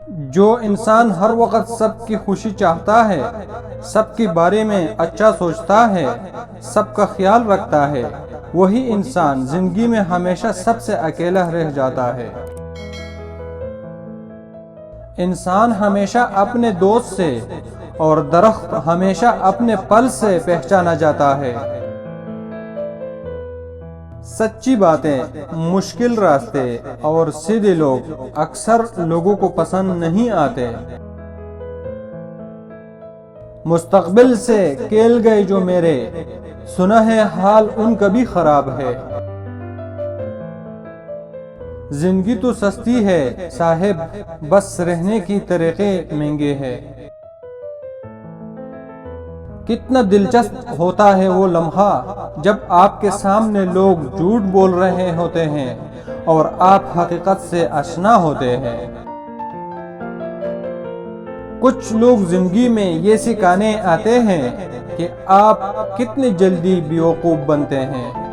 جو انسان ہر وقت سب کی خوشی چاہتا ہے، سب کے بارے میں اچھا سوچتا ہے، سب کا خیال رکھتا ہے، وہی انسان زندگی میں ہمیشہ سب سے اکیلا رہ جاتا ہے۔ انسان ہمیشہ اپنے دوست سے اور درخت ہمیشہ اپنے پھل سے پہچانا جاتا ہے۔ سچی باتیں، مشکل راستے اور سیدھے لوگ اکثر لوگوں کو پسند نہیں آتے۔ مستقبل سے کھیل گئے جو میرے، سنا ہے حال ان کا بھی خراب ہے۔ زندگی تو سستی ہے صاحب، بس رہنے کی طریقے مہنگے ہیں۔ کتنا دلچسپ ہوتا ہے وہ لمحہ جب آپ کے سامنے لوگ جھوٹ بول رہے ہوتے ہیں اور آپ حقیقت سے آشنا ہوتے ہیں۔ کچھ لوگ زندگی میں یہ سکھانے آتے ہیں کہ آپ کتنی جلدی بیوقوف بنتے ہیں۔